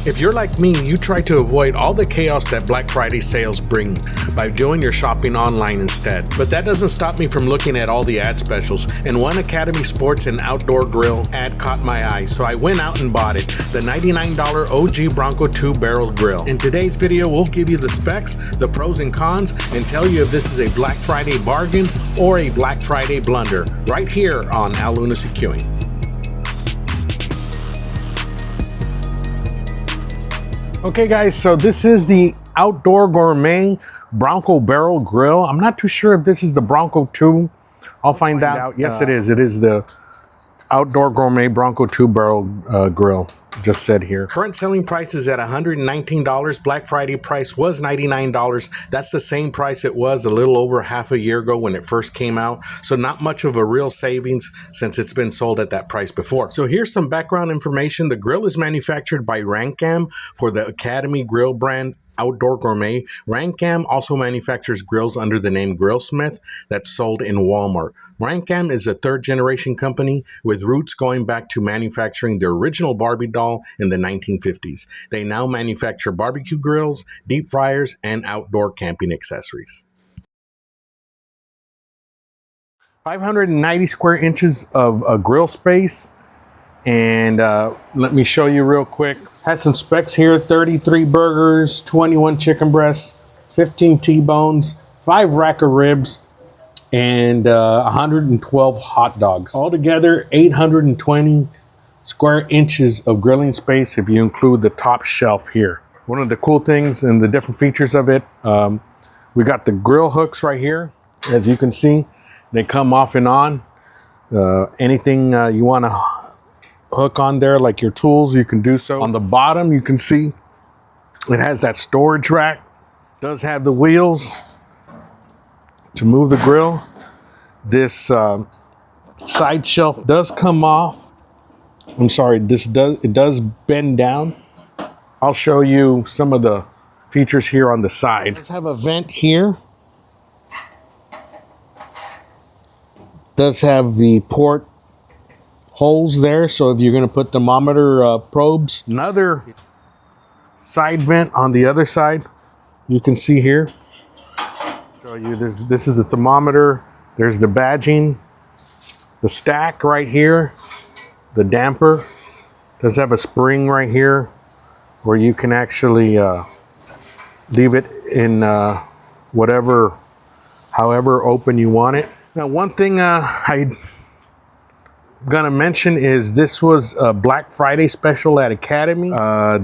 If you're like me, you try to avoid all the chaos that Black Friday sales bring by doing your shopping online instead. But that doesn't stop me from looking at all the ad specials, and one Academy Sports and Outdoor Grill ad caught my eye, so I went out and bought it, the $99 OG Bronco II Barrel Grill. In today's video, we'll give you the specs, the pros and cons, and tell you if this is a Black Friday bargain or a Black Friday blunder, right here on Lunacy Queuing. Okay guys, so this is the Outdoor Gourmet Bronco Barrel Grill. I'm not too sure if this is the Bronco II. I'll find out. Yes, it is. It is the Outdoor Gourmet Bronco II Barrel Grill. Just said here. Current selling price is at $119. Black Friday price was $99. That's the same price it was a little over half a year ago when it first came out. So not much of a real savings since it's been sold at that price before. So here's some background information. The grill is manufactured by Rancam for the Academy Grill brand Outdoor Gourmet. Rancam also manufactures grills under the name Grillsmith that's sold in Walmart. Rancam is a third-generation company with roots going back to manufacturing the original Barbie doll in the 1950s. They now manufacture barbecue grills, deep fryers, and outdoor camping accessories. 590 square inches of grill space. And let me show you real quick. Has some specs here: 33 burgers, 21 chicken breasts, 15 T-bones, 5 rack of ribs, and 112 hot dogs. Altogether, 820 square inches of grilling space if you include the top shelf here. One of the cool things and the different features of it, we got the grill hooks right here. As you can see, they come off and on. Anything you want to hook on there, like your tools, you can do so. On the bottom, you can see it has that storage rack. Does have the wheels to move the grill. This side shelf does come off. I'm sorry, it does bend down. I'll show you some of the features here on the side. It does have a vent here. Does have the port holes there, so if you're going to put thermometer probes. Another side vent on the other side, you can see here. Show you this is the thermometer. There's the badging, the stack right here, the damper. Does have a spring right here where you can actually leave it in however open you want it. Now, one thing I'm gonna mention is this was a Black Friday special at Academy.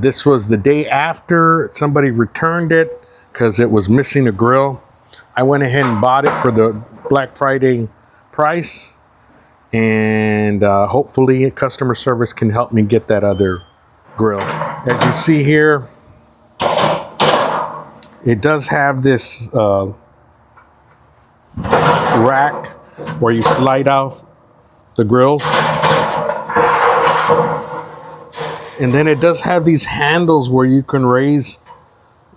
This was the day after somebody returned it because it was missing a grill. I went ahead and bought it for the Black Friday price, and hopefully customer service can help me get that other grill. As you see here, it does have this rack where you slide out the grills, and then it does have these handles where you can raise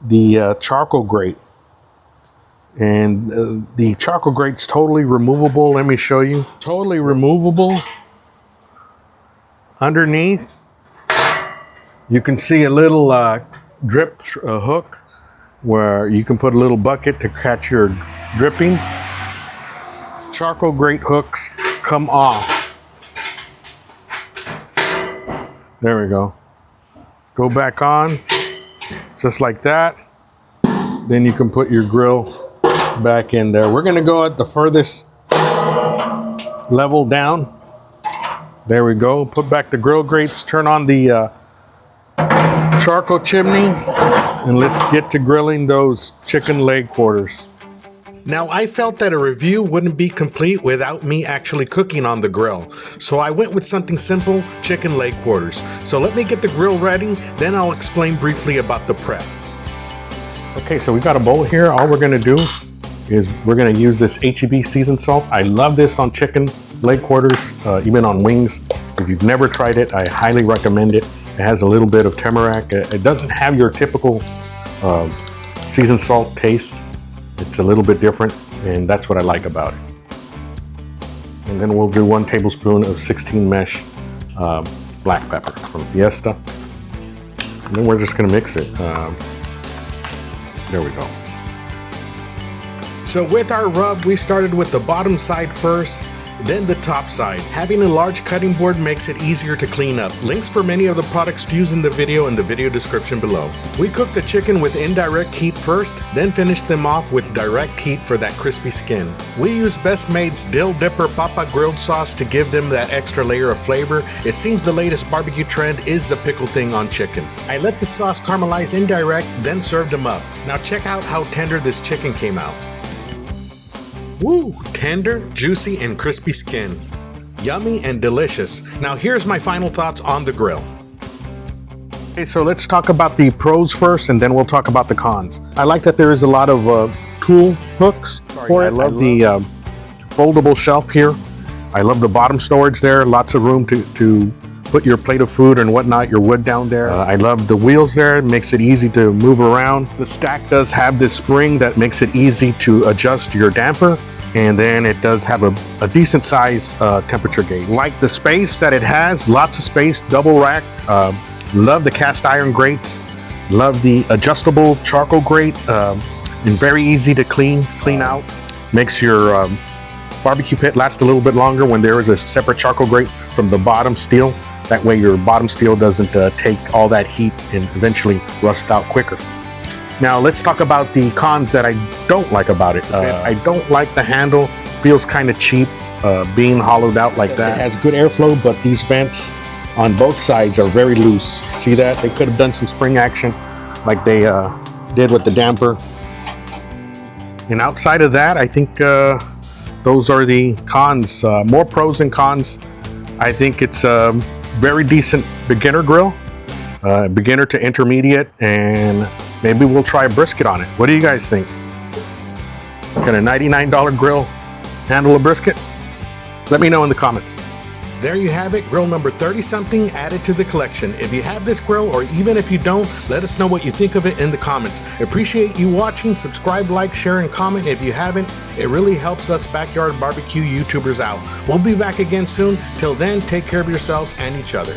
the charcoal grate, and the charcoal grate's totally removable. Let me show you. Totally removable. Underneath you can see a little drip hook where you can put a little bucket to catch your drippings. Charcoal grate hooks come off. There we go. Go back on, just like that. Then you can put your grill back in there. We're gonna go at the furthest level down. There we go. Put back the grill grates, turn on the charcoal chimney, and let's get to grilling those chicken leg quarters. Now, I felt that a review wouldn't be complete without me actually cooking on the grill. So I went with something simple, chicken leg quarters. So let me get the grill ready, then I'll explain briefly about the prep. Okay, so we got a bowl here. All we're gonna do is we're gonna use this HEB seasoned salt. I love this on chicken leg quarters, even on wings. If you've never tried it, I highly recommend it. It has a little bit of tamarack. It doesn't have your typical seasoned salt taste. It's a little bit different, and that's what I like about it. And then we'll do 1 tablespoon of 16 mesh black pepper from Fiesta. And then we're just gonna mix it. There we go. So with our rub, we started with the bottom side first, then the top side. Having a large cutting board makes it easier to clean up. Links for many of the products used in the video description below. We cooked the chicken with indirect heat first, then finished them off with direct heat for that crispy skin. We used Best Made's Dill Dipper Papa grilled sauce to give them that extra layer of flavor. It seems the latest barbecue trend is the pickle thing on chicken. I let the sauce caramelize indirect, then served them up. Now check out how tender this chicken came out. Woo! Tender, juicy, and crispy skin. Yummy and delicious. Now here's my final thoughts on the grill. Okay, so let's talk about the pros first, and then we'll talk about the cons. I like that there is a lot of tool hooks for it. I love the foldable shelf here. I love the bottom storage there. Lots of room to put your plate of food and whatnot, your wood down there. I love the wheels there. It makes it easy to move around. The stack does have this spring that makes it easy to adjust your damper. And then it does have a decent size temperature gauge. Like the space that it has, lots of space, double rack. Love the cast iron grates. Love the adjustable charcoal grate. And very easy to clean out. Makes your barbecue pit last a little bit longer when there is a separate charcoal grate from the bottom steel. That way your bottom steel doesn't take all that heat and eventually rust out quicker. Now let's talk about the cons that I don't like about it. I don't like the handle. Feels kind of cheap being hollowed out like that. It has good airflow, but these vents on both sides are very loose. See that? They could have done some spring action like they did with the damper. And outside of that, I think those are the cons. More pros than cons. I think it's a very decent beginner grill. Beginner to intermediate, and maybe we'll try a brisket on it. What do you guys think? Can a $99 grill handle a brisket? Let me know in the comments. There you have it, grill number 30-something added to the collection. If you have this grill, or even if you don't, let us know what you think of it in the comments. Appreciate you watching. Subscribe, like, share, and comment if you haven't. It really helps us backyard barbecue YouTubers out. We'll be back again soon. Till then, take care of yourselves and each other.